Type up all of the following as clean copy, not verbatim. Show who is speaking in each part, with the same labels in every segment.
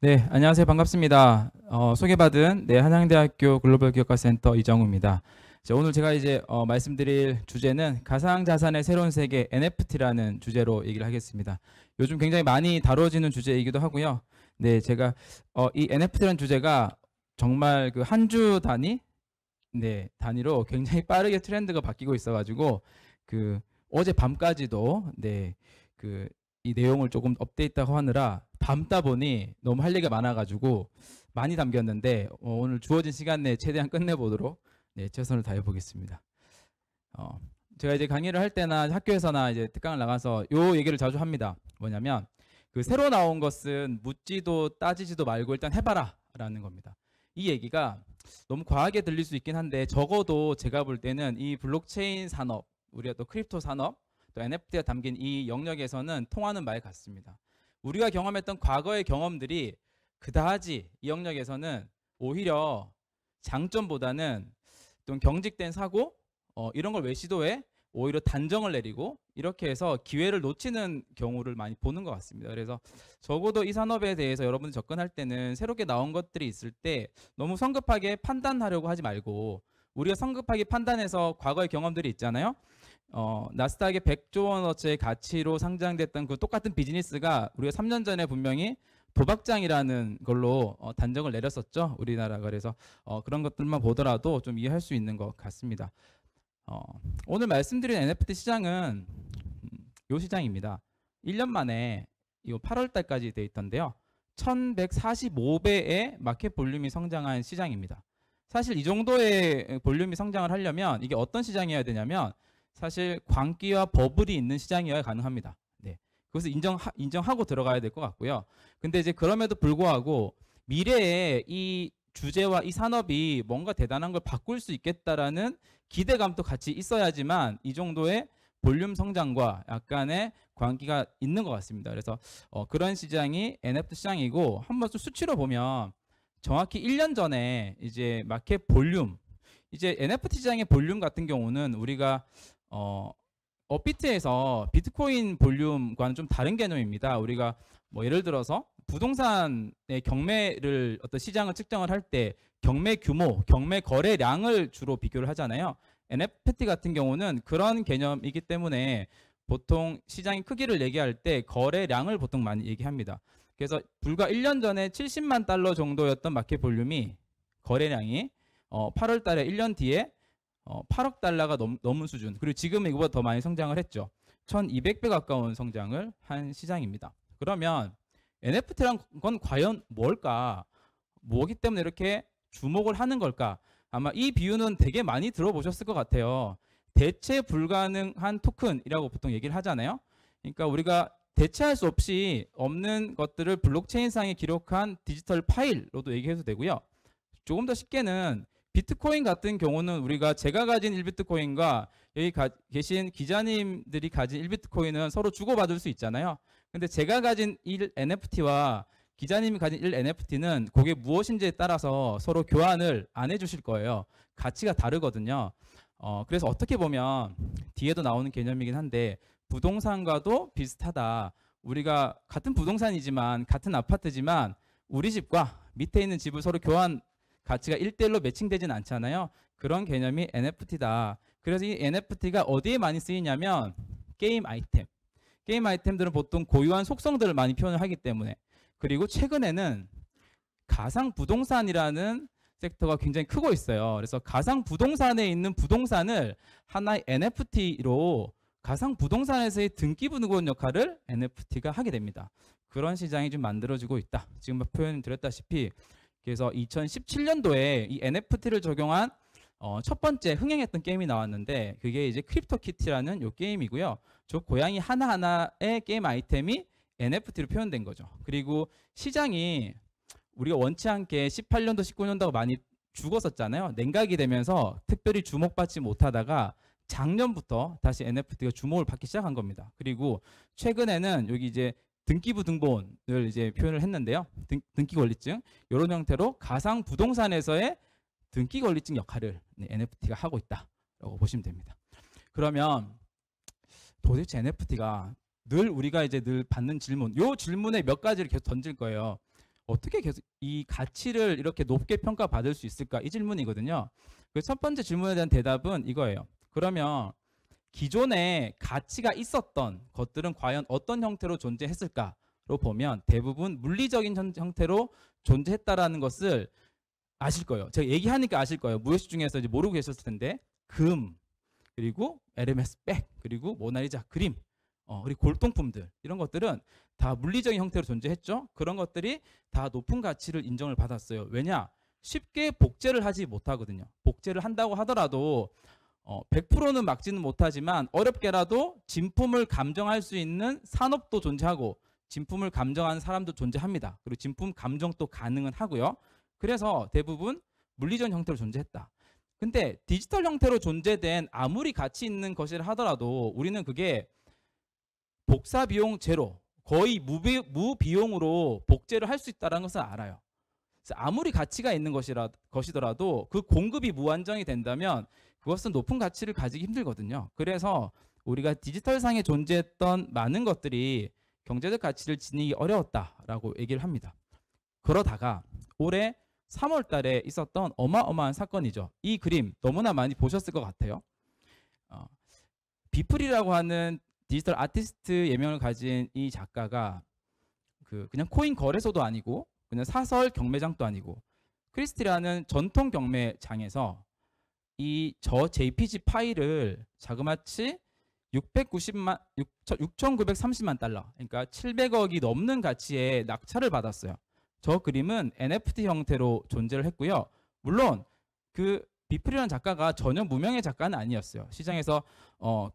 Speaker 1: 네, 안녕하세요. 반갑습니다. 소개받은 한양대학교 글로벌 기업가센터 이정우입니다. 자, 오늘 제가 이제 말씀드릴 주제는 가상자산의 새로운 세계 NFT라는 주제로 얘기를 하겠습니다. 요즘 굉장히 많이 다뤄지는 주제이기도 하고요. 네, 제가 이 NFT라는 주제가 정말 그 한 주 단위로 굉장히 빠르게 트렌드가 바뀌고 있어가지고 그 어제 밤까지도 그 이 내용을 조금 업데이트하고 하느라 밤다 보니 너무 할 얘기가 많아가지고 많이 담겼는데 오늘 주어진 시간 내에 최대한 끝내보도록 최선을 다해 보겠습니다. 제가 이제 강의를 할 때나 학교에서나 이제 특강을 나가서 요 얘기를 자주 합니다. 뭐냐면 그 새로 나온 것은 묻지도 따지지도 말고 일단 해봐라라는 겁니다. 이 얘기가 너무 과하게 들릴 수 있긴 한데 적어도 제가 볼 때는 이 블록체인 산업, 우리가 또 크립토 산업, 또 NFT가 담긴 이 영역에서는 통하는 말 같습니다. 우리가 경험했던 과거의 경험들이 그다지 이 영역에서는 오히려 장점보다는 좀 경직된 사고 이런 걸 왜 시도해? 오히려 단정을 내리고 이렇게 해서 기회를 놓치는 경우를 많이 보는 것 같습니다. 그래서 적어도 이 산업에 대해서 여러분이 접근할 때는 새롭게 나온 것들이 있을 때 너무 성급하게 판단하려고 하지 말고, 우리가 성급하게 판단해서 과거의 경험들이 있잖아요. 나스닥의 100조 원어치의 가치로 상장됐던 그 똑같은 비즈니스가 우리가 3년 전에 분명히 도박장이라는 걸로 단정을 내렸었죠, 우리나라가. 그래서 그런 것들만 보더라도 좀 이해할 수 있는 것 같습니다. 오늘 말씀드린 NFT 시장은 이 시장입니다. 1년 만에 이 8월 달까지 돼 있던데요. 1145배의 마켓 볼륨이 성장한 시장입니다. 사실 이 정도의 볼륨이 성장을 하려면 이게 어떤 시장이어야 되냐면 사실 광기와 버블이 있는 시장이어야 가능합니다. 네. 그것을 인정하고 들어가야 될 것 같고요. 근데 이제 그럼에도 불구하고 미래에 이 주제와 이 산업이 뭔가 대단한 걸 바꿀 수 있겠다라는 기대감도 같이 있어야지만 이 정도의 볼륨 성장과 약간의 광기가 있는 것 같습니다. 그래서 그런 시장이 NFT 시장이고, 한번 좀 수치로 보면 정확히 1년 전에 이제 마켓 볼륨, 이제 NFT 시장의 볼륨 같은 경우는 우리가 업비트에서 비트코인 볼륨과는 좀 다른 개념입니다. 우리가 뭐 예를 들어서 부동산의 경매를 어떤 시장을 측정을 할 때 경매 규모, 경매 거래량을 주로 비교를 하잖아요. NFT 같은 경우는 그런 개념이기 때문에 보통 시장의 크기를 얘기할 때 거래량을 보통 많이 얘기합니다. 그래서 불과 1년 전에 70만 달러 정도였던 마켓 볼륨이, 거래량이 8월 달에 1년 뒤에 8억 달러가 넘은 수준, 그리고 지금은 이거보다 더 많이 성장을 했죠. 1200배 가까운 성장을 한 시장입니다. 그러면 NFT란 건 과연 뭘까? 뭐기 때문에 이렇게 주목을 하는 걸까? 아마 이 비유는 되게 많이 들어보셨을 것 같아요. 대체 불가능한 토큰이라고 보통 얘기를 하잖아요. 그러니까 우리가 대체할 수 없이 없는 것들을 블록체인상에 기록한 디지털 파일로도 얘기해도 되고요. 조금 더 쉽게는 비트코인 같은 경우는 우리가 제가 가진 1비트코인과 여기 계신 기자님들이 가진 1비트코인은 서로 주고받을 수 있잖아요. 근데 제가 가진 1 NFT와 기자님이 가진 1 NFT는 그게 무엇인지에 따라서 서로 교환을 안 해주실 거예요. 가치가 다르거든요. 그래서 어떻게 보면 뒤에도 나오는 개념이긴 한데 부동산과도 비슷하다. 우리가 같은 부동산이지만, 같은 아파트지만 우리 집과 밑에 있는 집을 서로 교환, 가치가 1대1로 매칭되진 않잖아요. 그런 개념이 NFT다. 그래서 이 NFT가 어디에 많이 쓰이냐면 게임 아이템. 게임 아이템들은 보통 고유한 속성들을 많이 표현을 하기 때문에, 그리고 최근에는 가상 부동산이라는 섹터가 굉장히 크고 있어요. 그래서 가상 부동산에 있는 부동산을 하나의 NFT로 가상 부동산에서의 등기부등본 역할을 NFT가 하게 됩니다. 그런 시장이 좀 만들어지고 있다. 지금 표현 드렸다시피, 그래서 2017년도에 이 NFT를 적용한 첫 번째 흥행했던 게임이 나왔는데 그게 이제 크립토키티라는 요 게임이고요. 저 고양이 하나하나의 게임 아이템이 NFT로 표현된 거죠. 그리고 시장이 우리가 원치 않게 18년도, 19년도가 많이 죽었었잖아요. 냉각이 되면서 특별히 주목받지 못하다가 작년부터 다시 NFT가 주목을 받기 시작한 겁니다. 그리고 최근에는 여기 이제 등기부 등본을 이제 표현을 했는데요. 등기 권리증, 이런 형태로 가상 부동산에서의 등기 권리증 역할을 NFT가 하고 있다라고 보시면 됩니다. 그러면 도대체 NFT가 우리가 이제 늘 받는 질문, 요 질문에 몇 가지를 계속 던질 거예요. 어떻게 계속 이 가치를 이렇게 높게 평가받을 수 있을까? 이 질문이거든요. 그 첫 번째 질문에 대한 대답은 이거예요. 그러면 기존에 가치가 있었던 것들은 과연 어떤 형태로 존재했을까로 보면 대부분 물리적인 형태로 존재했다라는 것을 아실 거예요. 제가 얘기하니까 아실 거예요. 무효시 중에서 이제 모르고 계셨을 텐데 금, 그리고 에르메스 백, 그리고 모나리자 그림, 그리고 골동품들 이런 것들은 다 물리적인 형태로 존재했죠. 그런 것들이 다 높은 가치를 인정을 받았어요. 왜냐? 쉽게 복제를 하지 못하거든요. 복제를 한다고 하더라도 100%는 막지는 못하지만 어렵게라도 진품을 감정할 수 있는 산업도 존재하고 진품을 감정하는 사람도 존재합니다. 그리고 진품 감정도 가능은 하고요. 그래서 대부분 물리적 형태로 존재했다. 근데 디지털 형태로 존재된 아무리 가치 있는 것이라 하더라도 우리는 그게 복사 비용 제로, 거의 무비용으로 복제를 할 수 있다는 것을 알아요. 그래서 아무리 가치가 있는 것이더라도 그 공급이 무한정이 된다면 그것은 높은 가치를 가지기 힘들거든요. 그래서 우리가 디지털상에 존재했던 많은 것들이 경제적 가치를 지니기 어려웠다라고 얘기를 합니다. 그러다가 올해 3월 달에 있었던 어마어마한 사건이죠. 이 그림 너무나 많이 보셨을 것 같아요. 비플이라고 하는 디지털 아티스트 예명을 가진 이 작가가 그냥 코인 거래소도 아니고 그냥 사설 경매장도 아니고 크리스티라는 전통 경매장에서 이 저 JPG 파일을 자그마치 6,930만 달러, 그러니까 700억이 넘는 가치의 낙찰을 받았어요. 저 그림은 NFT 형태로 존재를 했고요. 물론 그 비플이라는 작가가 전혀 무명의 작가는 아니었어요. 시장에서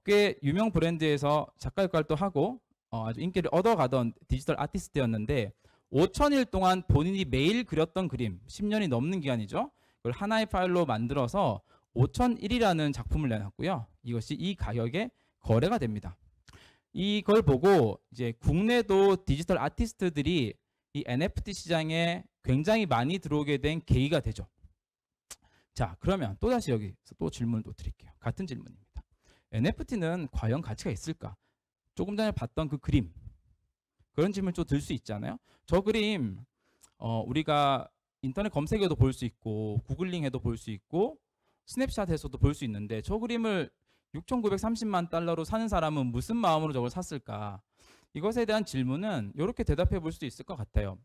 Speaker 1: 꽤 유명 브랜드에서 작가 역할도 하고 아주 인기를 얻어가던 디지털 아티스트였는데 5,000일 동안 본인이 매일 그렸던 그림, 10년이 넘는 기간이죠. 그걸 하나의 파일로 만들어서 5,001이라는 작품을 내놨고요. 이것이 이 가격에 거래가 됩니다. 이걸 보고 이제 국내도 디지털 아티스트들이 이 NFT 시장에 굉장히 많이 들어오게 된 계기가 되죠. 자, 그러면 또다시 여기서 또 질문을 또 드릴게요. 같은 질문입니다. NFT는 과연 가치가 있을까? 조금 전에 봤던 그 그림, 그런 질문 좀 들 수 있잖아요. 저 그림 우리가 인터넷 검색해도 볼 수 있고 구글링해도 볼 수 있고 스냅샷에서도 볼 수 있는데 저 그림을 6,930만 달러로 사는 사람은 무슨 마음으로 저걸 샀을까? 이것에 대한 질문은 이렇게 대답해 볼 수 있을 것 같아요.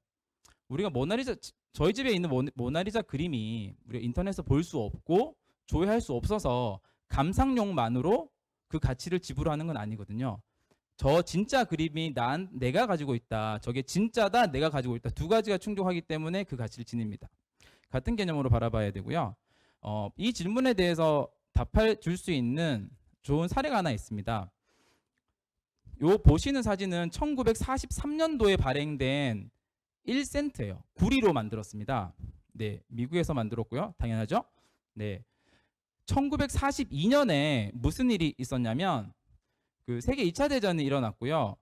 Speaker 1: 우리가 모나리자, 저희 집에 있는 모나리자 그림이 우리가 인터넷에서 볼 수 없고 조회할 수 없어서 감상용만으로 그 가치를 지불하는 건 아니거든요. 저 진짜 그림이 내가 가지고 있다, 저게 진짜다, 내가 가지고 있다, 두 가지가 충족하기 때문에 그 가치를 지닙니다. 같은 개념으로 바라봐야 되고요. 이 질문에 대해서 답해 줄 수 있는 좋은 사례가 하나 있습니다. 요 보시는 사진은 1943년도에 발행된 1센트예요. 구리로 만들었습니다. 네, 미국에서 만들었고요. 당연하죠. 네, 1942년에 무슨 일이 있었냐면 그 세계 2차 대전이 일어났고요.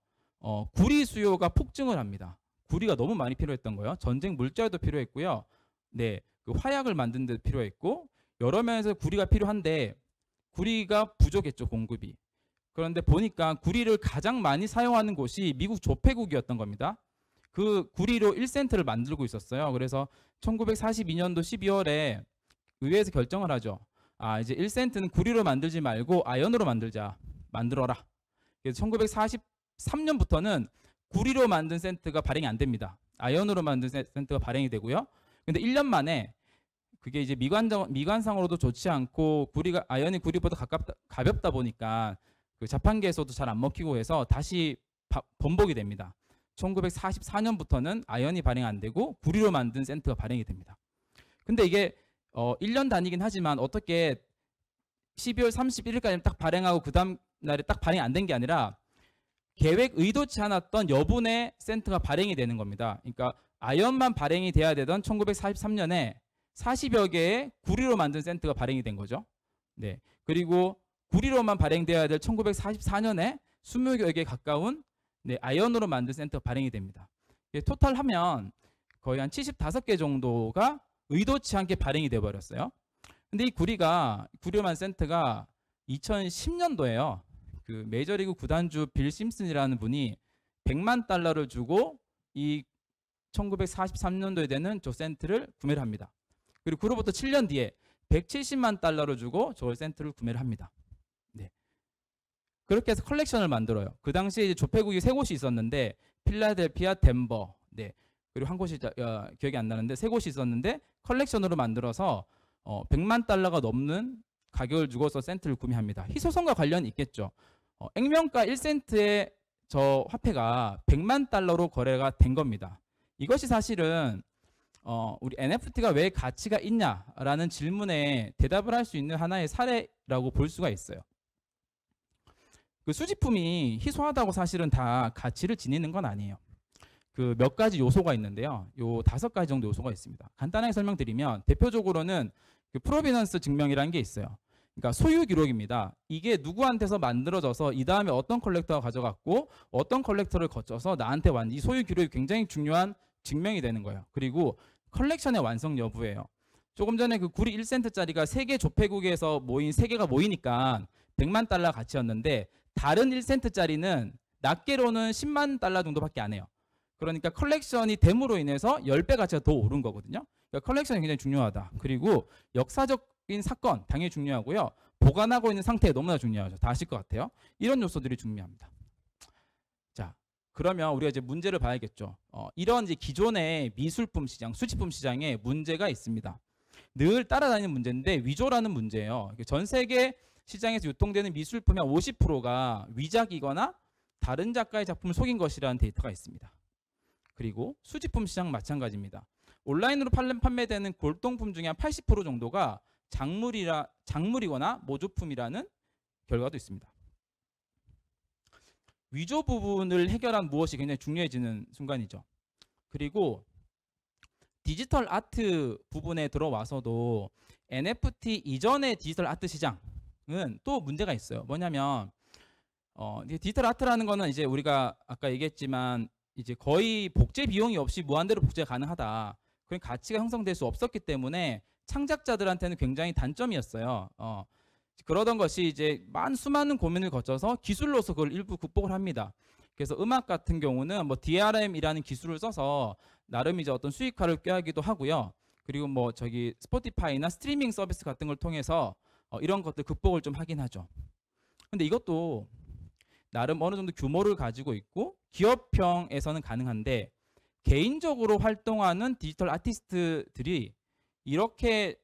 Speaker 1: 구리 수요가 폭증을 합니다. 구리가 너무 많이 필요했던 거예요. 전쟁 물자도 필요했고요. 네, 그 화약을 만드는 데 필요했고 여러 면에서 구리가 필요한데 구리가 부족했죠, 공급이. 그런데 보니까 구리를 가장 많이 사용하는 곳이 미국 조폐국이었던 겁니다. 그 구리로 1센트를 만들고 있었어요. 그래서 1942년도 12월에 의회에서 결정을 하죠. 이제 1센트는 구리로 만들지 말고 아연으로 만들어라. 그래서 1943년부터는 구리로 만든 센트가 발행이 안 됩니다. 아연으로 만든 센트가 발행이 되고요. 근데 1년 만에 그게 이제 미관상으로도 좋지 않고 아연이 구리보다 가볍다 보니까 그 자판기에서도 잘 안 먹히고 해서 다시 번복이 됩니다. 1944년부터는 아연이 발행 안 되고 구리로 만든 센트가 발행이 됩니다. 근데 이게 1년 단위긴 하지만 어떻게 12월 31일까지 딱 발행하고 그 다음 날에 딱 발행이 안 된 게 아니라 계획 의도치 않았던 여분의 센트가 발행이 되는 겁니다. 그러니까 아연만 발행이 돼야 되던 1943년에 40여 개의 구리로 만든 센트가 발행이 된 거죠. 네. 그리고 구리로만 발행돼야 될 1944년에 20여 개 가까운 아연으로 만든 센트가 발행이 됩니다. 토탈 하면 거의 한 75개 정도가 의도치 않게 발행이 돼 버렸어요. 근데 이 구리로 만든 센트가 2010년도에요. 그 메이저리그 구단주 빌 심슨이라는 분이 100만 달러를 주고 이 1943년도에 되는 저 센트를 구매를 합니다. 그리고 그로부터 7년 뒤에 170만 달러를 주고 저 센트를 구매를 합니다. 네. 그렇게 해서 컬렉션을 만들어요. 그 당시에 이제 조폐국이 3곳이 있었는데 필라델피아, 덴버, 네. 그리고 한 곳이 기억이 안 나는데 3곳이 있었는데 컬렉션으로 만들어서 100만 달러가 넘는 가격을 주고서 센트를 구매합니다. 희소성과 관련이 있겠죠. 액면가 1센트의 저 화폐가 100만 달러로 거래가 된 겁니다. 이것이 사실은 우리 NFT가 왜 가치가 있냐라는 질문에 대답을 할 수 있는 하나의 사례라고 볼 수가 있어요. 그 수집품이 희소하다고 사실은 다 가치를 지니는 건 아니에요. 그 몇 가지 요소가 있는데요. 요 5가지 정도 요소가 있습니다. 간단하게 설명드리면 대표적으로는 그 프로비넌스 증명이라는 게 있어요. 그러니까 소유 기록입니다. 이게 누구한테서 만들어져서 이 다음에 어떤 컬렉터가 가져갔고 어떤 컬렉터를 거쳐서 나한테 왔는지 이 소유 기록이 굉장히 중요한 증명이 되는 거예요. 그리고 컬렉션의 완성 여부예요. 조금 전에 그 구리 1센트짜리가 3개 조폐국에서 모인 3개가 모이니까 100만 달러 가치였는데 다른 1센트짜리는 낱개로는 10만 달러 정도밖에 안 해요. 그러니까 컬렉션이 됨으로 인해서 10배 가치가 더 오른 거거든요. 그러니까 컬렉션이 굉장히 중요하다. 그리고 역사적인 사건 당연히 중요하고요. 보관하고 있는 상태 너무나 중요하죠. 다 아실 것 같아요. 이런 요소들이 중요합니다. 자, 그러면 우리가 이제 문제를 봐야겠죠. 이런 이제 기존의 미술품 시장, 수집품 시장에 문제가 있습니다. 늘 따라다니는 문제인데 위조라는 문제예요. 전 세계 시장에서 유통되는 미술품의 50%가 위작이거나 다른 작가의 작품을 속인 것이라는 데이터가 있습니다. 그리고 수집품 시장 마찬가지입니다. 온라인으로 판매되는 골동품 중에 한 80% 정도가 작물이거나 모조품이라는 결과도 있습니다. 위조 부분을 해결한 무엇이 굉장히 중요해지는 순간이죠. 그리고 디지털 아트 부분에 들어와서도 NFT 이전의 디지털 아트 시장은 또 문제가 있어요. 뭐냐면 디지털 아트라는 거는 이제 우리가 아까 얘기했지만 이제 거의 복제 비용이 없이 무한대로 복제가 가능하다. 그런 가치가 형성될 수 없었기 때문에 창작자들한테는 굉장히 단점이었어요. 그러던 것이 이제 수많은 고민을 거쳐서 기술로서 그걸 일부 극복을 합니다. 그래서 음악 같은 경우는 뭐 DRM이라는 기술을 써서 나름 이제 어떤 수익화를 꾀하기도 하고요. 그리고 뭐 저기 스포티파이나 스트리밍 서비스 같은 걸 통해서 이런 것들 극복을 좀 하긴 하죠. 근데 이것도 나름 어느 정도 규모를 가지고 있고 기업형에서는 가능한데 개인적으로 활동하는 디지털 아티스트들이 이렇게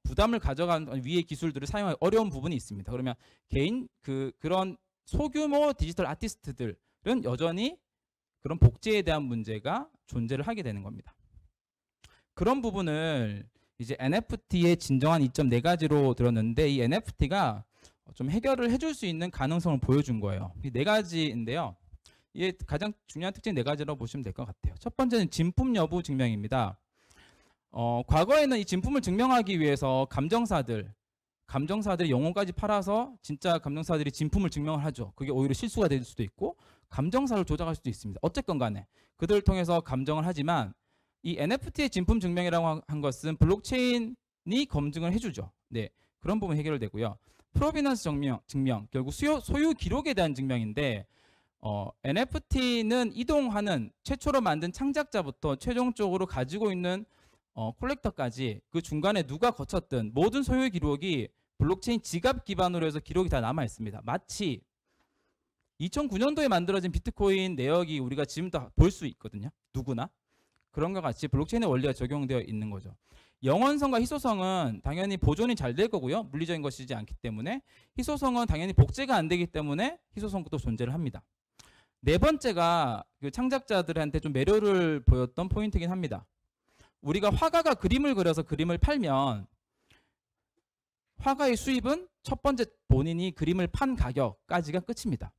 Speaker 1: 부담을 가져간 위의 기술들을 사용하기 어려운 부분이 있습니다. 그러면 그런 소규모 디지털 아티스트들은 여전히 그런 복제에 대한 문제가 존재를 하게 되는 겁니다. 그런 부분을 이제 NFT의 진정한 이점 4가지로 들었는데 이 NFT가 좀 해결을 해줄 수 있는 가능성을 보여준 거예요. 이 4가지인데요. 이게 가장 중요한 특징 4가지라고 보시면 될 것 같아요. 첫 번째는 진품 여부 증명입니다. 과거에는 이 진품을 증명하기 위해서 감정사들의 영혼까지 팔아서 진짜 감정사들이 진품을 증명을 하죠. 그게 오히려 실수가 될 수도 있고 감정사를 조작할 수도 있습니다. 어쨌건 간에 그들을 통해서 감정을 하지만 이 NFT의 진품 증명이라고 한 것은 블록체인이 검증을 해주죠. 네, 그런 부분 해결되고요. 프로비넌스 증명, 결국 소유 기록에 대한 증명인데 NFT는 이동하는 최초로 만든 창작자부터 최종적으로 가지고 있는 콜렉터까지 그 중간에 누가 거쳤든 모든 소유 기록이 블록체인 지갑 기반으로 해서 기록이 다 남아 있습니다. 마치 2009년도에 만들어진 비트코인 내역이 우리가 지금 다 볼 수 있거든요. 누구나. 그런 것 같이 블록체인의 원리가 적용되어 있는 거죠. 영원성과 희소성은 당연히 보존이 잘 될 거고요. 물리적인 것이지 않기 때문에 희소성은 당연히 복제가 안 되기 때문에 희소성도 존재를 합니다. 4번째가 그 창작자들한테 좀 매료를 보였던 포인트이긴 합니다. 우리가 화가가 그림을 그려서 그림을 팔면 화가의 수입은 첫 번째 본인이 그림을 판 가격까지가 끝입니다.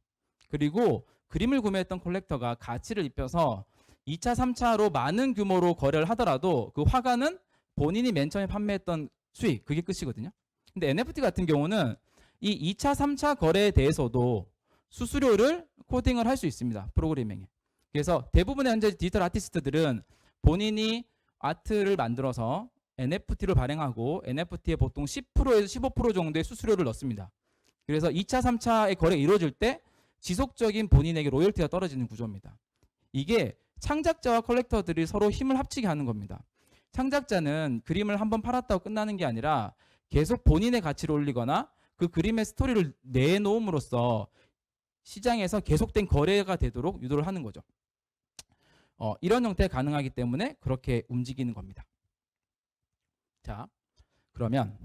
Speaker 1: 그리고 그림을 구매했던 콜렉터가 가치를 입혀서 2차, 3차로 많은 규모로 거래를 하더라도 그 화가는 본인이 맨 처음에 판매했던 수익, 그게 끝이거든요. 근데 NFT 같은 경우는 이 2차, 3차 거래에 대해서도 수수료를 코딩을 할 수 있습니다. 프로그래밍에. 그래서 대부분의 현재 디지털 아티스트들은 본인이 아트를 만들어서 NFT를 발행하고 NFT에 보통 10%에서 15% 정도의 수수료를 넣습니다. 그래서 2차, 3차의 거래가 이루어질 때 지속적인 본인에게 로열티가 떨어지는 구조입니다. 이게 창작자와 컬렉터들이 서로 힘을 합치게 하는 겁니다. 창작자는 그림을 한번 팔았다고 끝나는 게 아니라 계속 본인의 가치를 올리거나 그 그림의 스토리를 내놓음으로써 시장에서 계속된 거래가 되도록 유도를 하는 거죠. 이런 형태가 가능하기 때문에 그렇게 움직이는 겁니다. 자, 그러면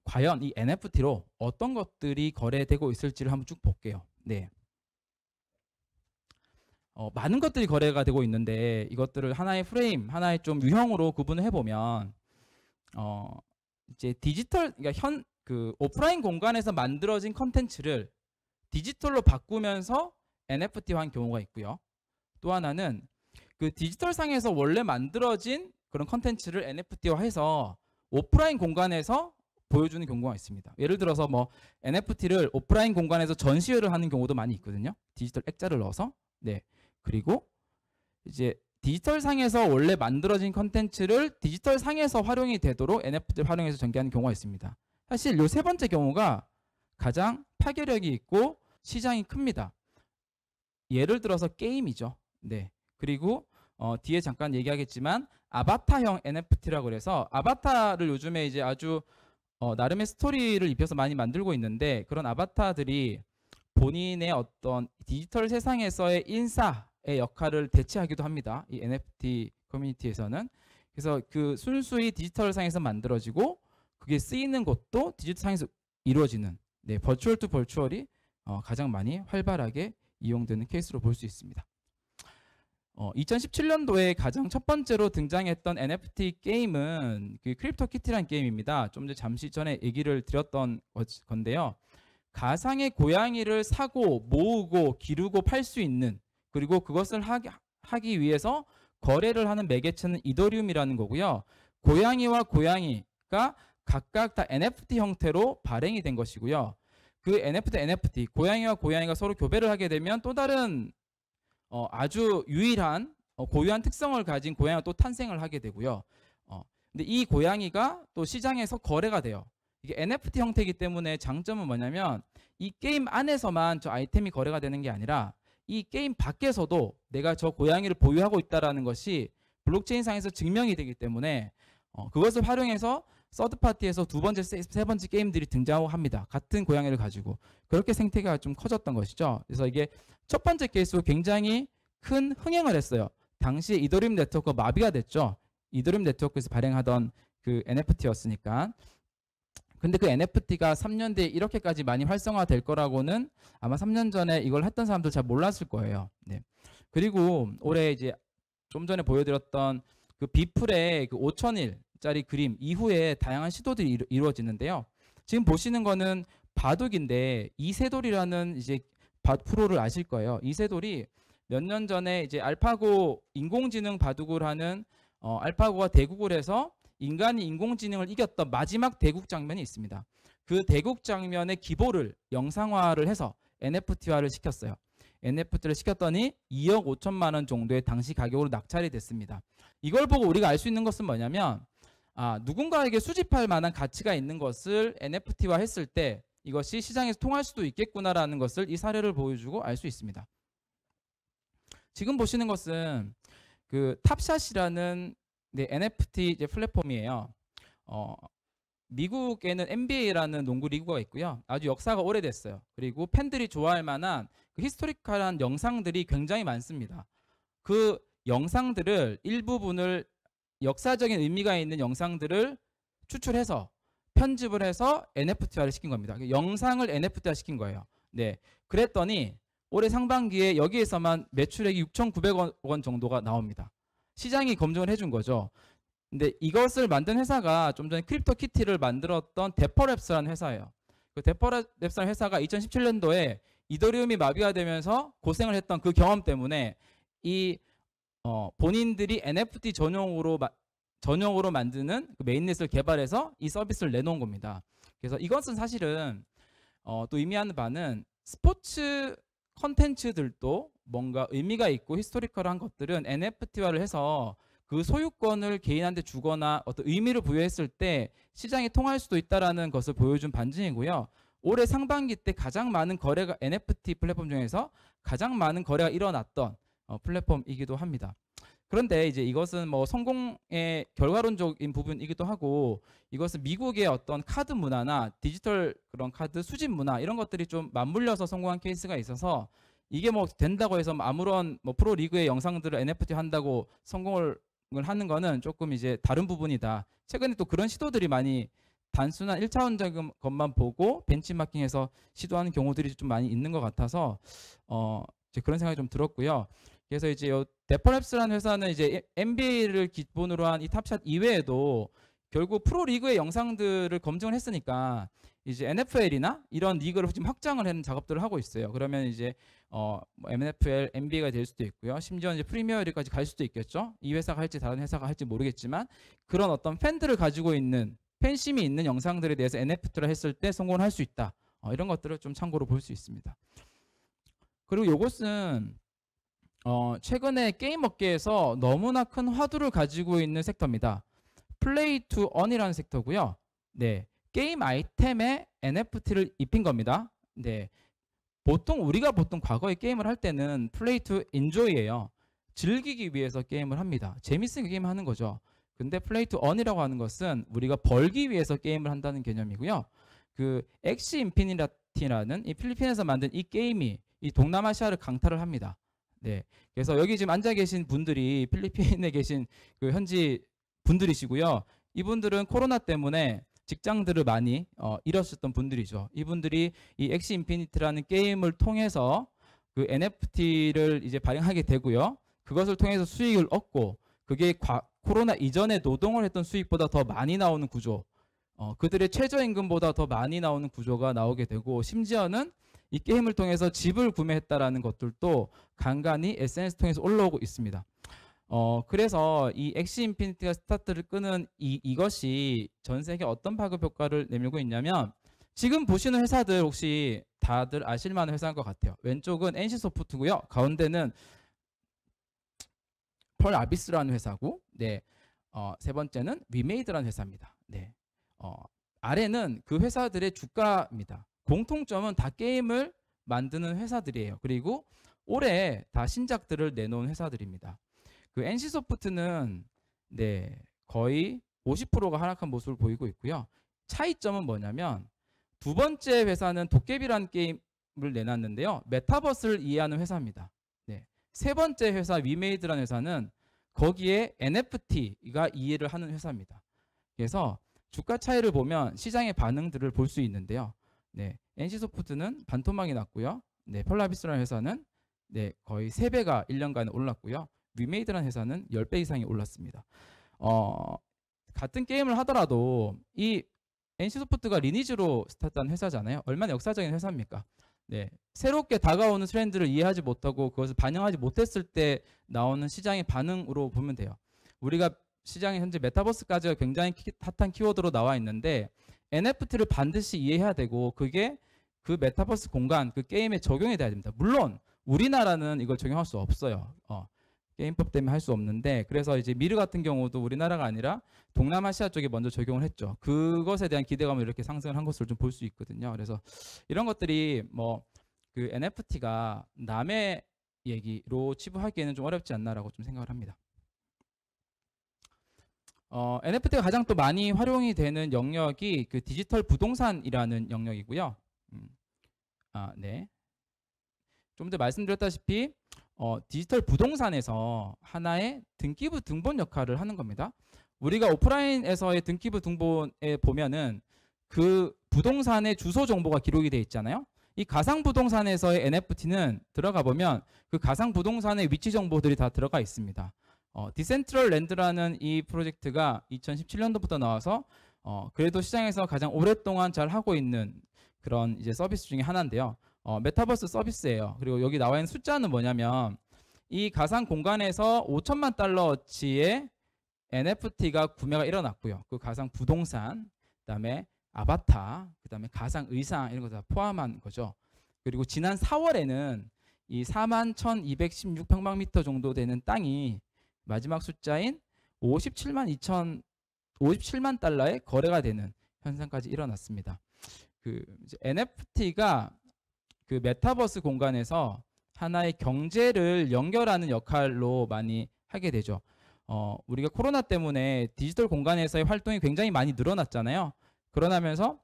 Speaker 1: 과연 이 NFT로 어떤 것들이 거래되고 있을지를 한번 쭉 볼게요. 네. 많은 것들이 거래가 되고 있는데 이것들을 하나의 프레임, 하나의 좀 유형으로 구분을 해보면 이제 디지털, 그러니까 오프라인 공간에서 만들어진 컨텐츠를 디지털로 바꾸면서 NFT화한 경우가 있고요. 또 하나는 그 디지털 상에서 원래 만들어진 그런 컨텐츠를 NFT화해서 오프라인 공간에서 보여주는 경우가 있습니다. 예를 들어서 뭐 NFT를 오프라인 공간에서 전시회를 하는 경우도 많이 있거든요. 디지털 액자를 넣어서. 네. 그리고 이제 디지털 상에서 원래 만들어진 컨텐츠를 디지털 상에서 활용이 되도록 NFT를 활용해서 전개하는 경우가 있습니다. 사실 이 세 번째 경우가 가장 파괴력이 있고 시장이 큽니다. 예를 들어서 게임이죠. 네. 그리고 뒤에 잠깐 얘기하겠지만 아바타형 NFT라고 그래서 아바타를 요즘에 이제 아주 나름의 스토리를 입혀서 많이 만들고 있는데 그런 아바타들이 본인의 어떤 디지털 세상에서의 인싸의 역할을 대체하기도 합니다. 이 NFT 커뮤니티에서는. 그래서 그 순수히 디지털 상에서 만들어지고 그게 쓰이는 곳도 디지털 상에서 이루어지는 버추얼 투 버추얼이 가장 많이 활발하게 이용되는 케이스로 볼 수 있습니다. 2017년도에 가장 첫 번째로 등장했던 NFT 게임은 그 크립토키티라는 게임입니다. 좀 전에 잠시 전에 얘기를 드렸던 건데요. 가상의 고양이를 사고 모으고 기르고 팔 수 있는 그리고 그것을 하기 위해서 거래를 하는 매개체는 이더리움이라는 거고요. 고양이와 고양이가 각각 다 NFT 형태로 발행이 된 것이고요. 그 NFT, 고양이와 고양이가 서로 교배를 하게 되면 또 다른 아주 유일한 고유한 특성을 가진 고양이가 또 탄생을 하게 되고요. 근데 이 고양이가 또 시장에서 거래가 돼요. 이게 NFT 형태이기 때문에 장점은 뭐냐면 이 게임 안에서만 저 아이템이 거래가 되는 게 아니라 이 게임 밖에서도 내가 저 고양이를 보유하고 있다는 것이 블록체인상에서 증명이 되기 때문에 그것을 활용해서 서드파티에서 두 번째, 세 번째 게임들이 등장하고 합니다. 같은 고양이를 가지고. 그렇게 생태계가 좀 커졌던 것이죠. 그래서 이게 첫 번째 케이스로 굉장히 큰 흥행을 했어요. 당시에 이더리움 네트워크가 마비가 됐죠. 이더리움 네트워크에서 발행하던 그 NFT였으니까. 근데 그 NFT가 3년 뒤에 이렇게까지 많이 활성화될 거라고는 아마 3년 전에 이걸 했던 사람들 잘 몰랐을 거예요. 네. 그리고 올해 이제 좀 전에 보여드렸던 그 비플의 그 5,000일짜리 그림 이후에 다양한 시도들이 이루어지는데요. 지금 보시는 거는 바둑인데 이세돌이라는 이제 프로를 아실 거예요. 이세돌이 몇 년 전에 이제 알파고 인공지능 바둑을 하는 알파고가 대국을 해서 인간이 인공지능을 이겼던 마지막 대국 장면이 있습니다. 그 대국 장면의 기보를 영상화를 해서 NFT화를 시켰어요. NFT를 시켰더니 2억 5천만 원 정도의 당시 가격으로 낙찰이 됐습니다. 이걸 보고 우리가 알 수 있는 것은 뭐냐면 누군가에게 수집할 만한 가치가 있는 것을 NFT화 했을 때 이것이 시장에서 통할 수도 있겠구나라는 것을 이 사례를 보여주고 알 수 있습니다. 지금 보시는 것은 그 탑샷이라는 NFT 이제 플랫폼이에요. 미국에는 NBA라는 농구 리그가 있고요. 아주 역사가 오래됐어요. 그리고 팬들이 좋아할 만한 그 히스토리컬한 영상들이 굉장히 많습니다. 그 영상들을 일부분을 역사적인 의미가 있는 영상들을 추출해서 편집을 해서 NFT화를 시킨 겁니다. 영상을 NFT화 시킨 거예요. 네, 그랬더니 올해 상반기에 여기에서만 매출액이 6,900억 원 정도가 나옵니다. 시장이 검증을 해준 거죠. 근데 이것을 만든 회사가 좀 전에 크립토키티를 만들었던 데퍼랩스라는 회사예요. 그 데퍼랩스라는 회사가 2017년도에 이더리움이 마비가 되면서 고생을 했던 그 경험 때문에 이 본인들이 NFT 전용으로 만드는 그 메인넷을 개발해서 이 서비스를 내놓은 겁니다. 그래서 이것은 사실은 또 의미하는 바는 스포츠 컨텐츠들도 뭔가 의미가 있고 히스토리컬한 것들은 NFT화를 해서 그 소유권을 개인한테 주거나 어떤 의미를 부여했을 때 시장이 통할 수도 있다는 것을 보여준 반증이고요. 올해 상반기 때 가장 많은 거래가 NFT 플랫폼 중에서 가장 많은 거래가 일어났던 플랫폼이기도 합니다. 그런데 이제 이것은 뭐 성공의 결과론적인 부분이기도 하고, 이것은 미국의 어떤 카드 문화나 디지털 그런 카드 수집 문화 이런 것들이 좀 맞물려서 성공한 케이스가 있어서, 이게 뭐 된다고 해서 아무런 뭐 프로 리그의 영상들을 NFT 한다고 성공을 하는 거는 조금 이제 다른 부분이다. 최근에 또 그런 시도들이 많이 단순한 1차원적인 것만 보고 벤치마킹해서 시도하는 경우들이 좀 많이 있는 것 같아서 이제 그런 생각이 좀 들었고요. 그래서 이제 데퍼랩스라는 회사는 이제 NBA를 기본으로 한 이 탑샷 이외에도 결국 프로 리그의 영상들을 검증을 했으니까 이제 NFL이나 이런 리그를 지금 확장을 하는 작업들을 하고 있어요. 그러면 이제 뭐 NFL, NBA가 될 수도 있고요. 심지어 이제 프리미어리까지 갈 수도 있겠죠. 이 회사가 할지 다른 회사가 할지 모르겠지만, 그런 어떤 팬들을 가지고 있는 팬심이 있는 영상들에 대해서 NFT를 했을 때 성공을 할 수 있다. 이런 것들을 좀 참고로 볼 수 있습니다. 그리고 이것은 최근에 게임 업계에서 너무나 큰 화두를 가지고 있는 섹터입니다. 플레이 투 언이라는 섹터고요. 네, 게임 아이템에 NFT를 입힌 겁니다. 네, 우리가 보통 과거에 게임을 할 때는 플레이 투 인조이예요. 즐기기 위해서 게임을 합니다. 재밌으니까 게임하는 거죠. 근데 플레이 투 언이라고 하는 것은 우리가 벌기 위해서 게임을 한다는 개념이고요. 그 엑시 인피니티라는 이 필리핀에서 만든 이 게임이 이 동남아시아를 강타를 합니다. 네, 그래서 여기 지금 앉아 계신 분들이 필리핀에 계신 그 현지 분들이시고요. 이분들은 코로나 때문에 직장들을 많이 잃었었던 분들이죠. 이분들이 이 엑시 인피니티라는 게임을 통해서 그 NFT를 이제 발행하게 되고요. 그것을 통해서 수익을 얻고, 그게 코로나 이전에 노동을 했던 수익보다 더 많이 나오는 구조, 그들의 최저임금보다 더 많이 나오는 구조가 나오게 되고, 심지어는 이 게임을 통해서 집을 구매했다라는 것들도 간간히 SNS 통해서 올라오고 있습니다. 그래서 이 엑시 인피니티가 스타트를 끄는 이것이 전 세계 어떤 파급 효과를 내밀고 있냐면, 지금 보시는 회사들 혹시 다들 아실 만한 회사인 것 같아요. 왼쪽은 NC소프트고요. 가운데는 펄 아비스라는 회사고, 네, 세 번째는 위메이드라는 회사입니다. 네, 아래는 그 회사들의 주가입니다. 공통점은 다 게임을 만드는 회사들이에요. 그리고 올해 다 신작들을 내놓은 회사들입니다. 그 NC소프트는 네, 거의 50%가 하락한 모습을 보이고 있고요. 차이점은 뭐냐면, 두 번째 회사는 도깨비라는 게임을 내놨는데요. 메타버스를 이해하는 회사입니다. 네, 세 번째 회사 위메이드라는 회사는 거기에 NFT가 이해를 하는 회사입니다. 그래서 주가 차이를 보면 시장의 반응들을 볼 수 있는데요. 네, NC소프트는 반토막이 났고요. 네, 펄라비스라는 회사는 네, 거의 3배가 1년간에 올랐고요. 위메이드라는 회사는 10배 이상이 올랐습니다. 같은 게임을 하더라도 이 NC소프트가 리니지로 스타트한 회사잖아요. 얼마나 역사적인 회사입니까? 네, 새롭게 다가오는 트렌드를 이해하지 못하고 그것을 반영하지 못했을 때 나오는 시장의 반응으로 보면 돼요. 우리가 시장에 현재 메타버스까지가 굉장히 핫한 키워드로 나와 있는데, NFT를 반드시 이해해야 되고, 그게 그 메타버스 공간, 그 게임에 적용이 돼야 됩니다. 물론 우리나라는 이걸 적용할 수 없어요. 게임법 때문에 할 수 없는데, 그래서 이제 미르 같은 경우도 우리나라가 아니라 동남아시아 쪽에 먼저 적용을 했죠. 그것에 대한 기대감을 이렇게 상승을 한 것을 좀 볼 수 있거든요. 그래서 이런 것들이 뭐 그 NFT가 남의 얘기로 치부하기에는 좀 어렵지 않나라고 좀 생각을 합니다. NFT가 가장 또 많이 활용이 되는 영역이 그 디지털 부동산이라는 영역이고요. 네. 좀 전에 말씀드렸다시피 디지털 부동산에서 하나의 등기부 등본 역할을 하는 겁니다. 우리가 오프라인에서의 등기부 등본에 보면은 그 부동산의 주소 정보가 기록이 돼 있잖아요. 이 가상 부동산에서의 NFT는 들어가 보면 그 가상 부동산의 위치 정보들이 다 들어가 있습니다. 디센트럴랜드라는 이 프로젝트가 2017년도부터 나와서 그래도 시장에서 가장 오랫동안 잘 하고 있는 그런 이제 서비스 중에 하나인데요. 메타버스 서비스예요. 그리고 여기 나와 있는 숫자는 뭐냐면, 이 가상 공간에서 5천만 달러어치의 NFT가 구매가 일어났고요. 그 가상 부동산, 그다음에 아바타, 그다음에 가상 의상 이런 거 다 포함한 거죠. 그리고 지난 4월에는 이 41,216 평방미터 정도 되는 땅이 마지막 숫자인 57만 달러에 거래가 되는 현상까지 일어났습니다. 그 NFT가 그 메타버스 공간에서 하나의 경제를 연결하는 역할로 많이 하게 되죠. 우리가 코로나 때문에 디지털 공간에서의 활동이 굉장히 많이 늘어났잖아요. 그러면서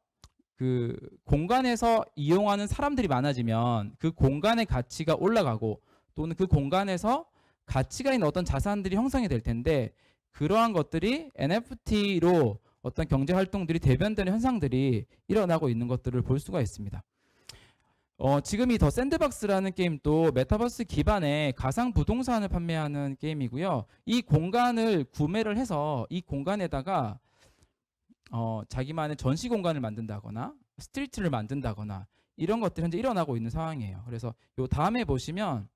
Speaker 1: 그 공간에서 이용하는 사람들이 많아지면 그 공간의 가치가 올라가고 또는 그 공간에서 가치가 있는 어떤 자산들이 형성이 될 텐데 그러한 것들이 NFT로 어떤 경제 활동들이 대변되는 현상들이 일어나고 있는 것들을 볼 수가 있습니다. 지금 이 더 샌드박스라는 게임도 메타버스 기반의 가상 부동산을 판매하는 게임이고요. 이 공간을 구매를 해서 이 공간에다가 자기만의 전시 공간을 만든다거나 스트리트를 만든다거나 이런 것들이 현재 일어나고 있는 상황이에요. 그래서 요 다음에 보시면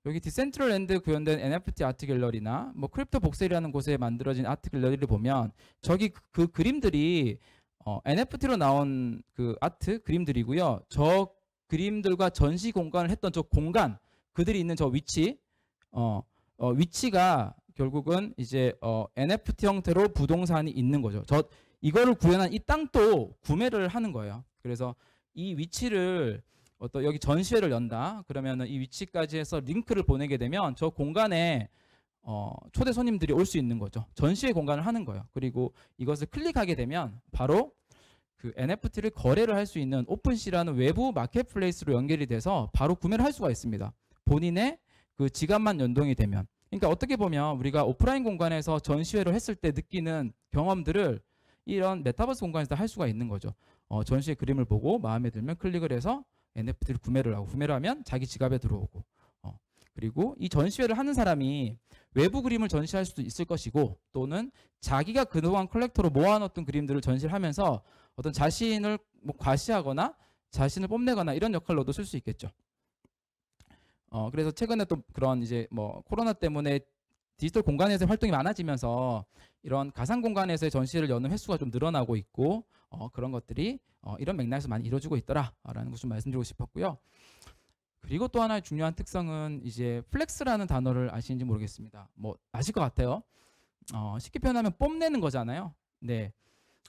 Speaker 1: 여기 디센트럴랜드 구현된 NFT 아트 갤러리나 뭐 크립토 복셀이라는 곳에 만들어진 아트 갤러리를 보면 저기 그 그림들이 NFT로 나온 그 아트 그림들이고요. 저 그림들과 전시 공간을 했던 저 공간 그들이 있는 저 위치 위치가 결국은 이제 NFT 형태로 부동산이 있는 거죠. 이거를 구현한 이 땅도 구매를 하는 거예요. 그래서 이 위치를 여기 전시회를 연다. 그러면은 이 위치까지 해서 링크를 보내게 되면 저 공간에 초대 손님들이 올 수 있는 거죠. 전시회 공간을 하는 거예요. 그리고 이것을 클릭하게 되면 바로 그 NFT를 거래를 할 수 있는 오픈시라는 외부 마켓플레이스로 연결이 돼서 바로 구매를 할 수가 있습니다. 본인의 그 지갑만 연동이 되면. 그러니까 어떻게 보면 우리가 오프라인 공간에서 전시회를 했을 때 느끼는 경험들을 이런 메타버스 공간에서 할 수가 있는 거죠. 전시회 그림을 보고 마음에 들면 클릭을 해서 NFT를 구매를 하고 구매를 하면 자기 지갑에 들어오고 그리고 이 전시회를 하는 사람이 외부 그림을 전시할 수도 있을 것이고 또는 자기가 그동안 컬렉터로 모아놓던 그림들을 전시를 하면서 어떤 자신을 뭐 과시하거나 자신을 뽐내거나 이런 역할로도 쓸 수 있겠죠. 그래서 최근에 또 그런 이제 뭐 코로나 때문에 디지털 공간에서의 활동이 많아지면서 이런 가상 공간에서의 전시를 여는 횟수가 좀 늘어나고 있고 그런 것들이 이런 맥락에서 많이 이루어지고 있더라라는 것을 좀 말씀드리고 싶었고요. 그리고 또 하나의 중요한 특성은 이제 플렉스라는 단어를 아시는지 모르겠습니다. 뭐 아실 것 같아요. 쉽게 표현하면 뽐내는 거잖아요. 네,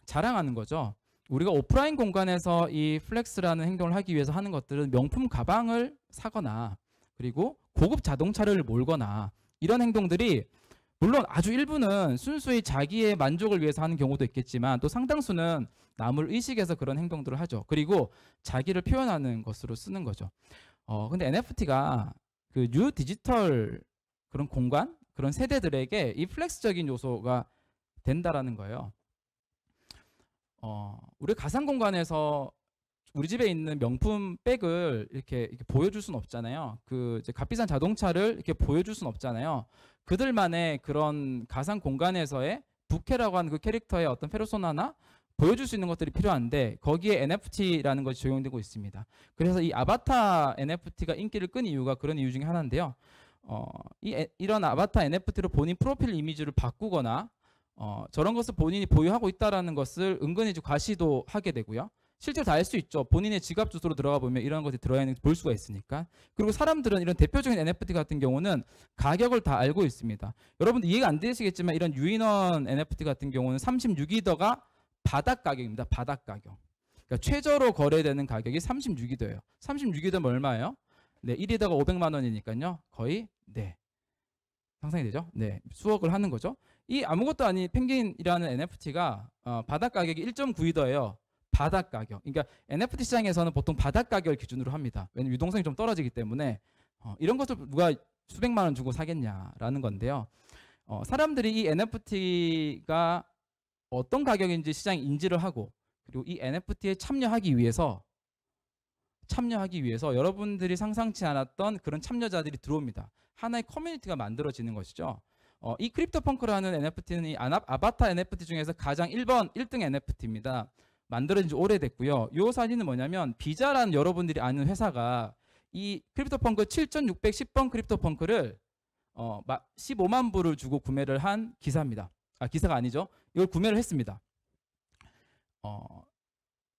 Speaker 1: 자랑하는 거죠. 우리가 오프라인 공간에서 이 플렉스라는 행동을 하기 위해서 하는 것들은 명품 가방을 사거나 그리고 고급 자동차를 몰거나 이런 행동들이 물론 아주 일부는 순수히 자기의 만족을 위해서 하는 경우도 있겠지만 또 상당수는 남을 의식해서 그런 행동들을 하죠. 그리고 자기를 표현하는 것으로 쓰는 거죠. 근데 NFT가 그 뉴 디지털 그런 공간, 그런 세대들에게 이 플렉스적인 요소가 된다라는 거예요. 우리 가상 공간에서 우리 집에 있는 명품 백을 이렇게 보여줄 수는 없잖아요. 그 이제 값비싼 자동차를 이렇게 보여줄 수는 없잖아요. 그들만의 그런 가상 공간에서의 부캐라고 하는 그 캐릭터의 어떤 페르소나나 보여줄 수 있는 것들이 필요한데 거기에 NFT라는 것이 적용되고 있습니다. 그래서 이 아바타 NFT가 인기를 끈 이유가 그런 이유 중에 하나인데요. 이런 아바타 NFT로 본인 프로필 이미지를 바꾸거나 저런 것을 본인이 보유하고 있다는 것을 은근히 과시도 하게 되고요. 실제로 다 알 수 있죠. 본인의 지갑 주소로 들어가 보면 이런 것이 들어가 있는 걸 볼 수가 있으니까. 그리고 사람들은 이런 대표적인 NFT 같은 경우는 가격을 다 알고 있습니다. 여러분들 이해가 안 되시겠지만 이런 유인원 NFT 같은 경우는 36이더가 바닥 가격입니다. 바닥 가격. 그러니까 최저로 거래되는 가격이 36이더예요. 36이더면 얼마예요? 네, 1이더가 500만 원이니까요. 거의 상상이 되죠? 네, 수억을 하는 거죠. 이 아무것도 아닌 펭귄이라는 NFT가 바닥 가격이 1.9이더예요. 바닥 가격. 그러니까 NFT 시장에서는 보통 바닥 가격을 기준으로 합니다. 왜냐면 유동성이 좀 떨어지기 때문에 이런 것을 누가 수백만 원 주고 사겠냐라는 건데요. 사람들이 이 NFT가 어떤 가격인지 시장에 인지를 하고 그리고 이 NFT에 참여하기 위해서 여러분들이 상상치 않았던 그런 참여자들이 들어옵니다. 하나의 커뮤니티가 만들어지는 것이죠. 이 크립토펑크라는 NFT는 이 아바타 NFT 중에서 가장 1등 NFT입니다. 만들어진 지 오래됐고요. 이 사진은 뭐냐면 비자라는 여러분들이 아는 회사가 이 크립토펑크 7610번 크립토펑크를 15만 불을 주고 구매를 한 기사입니다. 기사가 아니죠. 이걸 구매를 했습니다.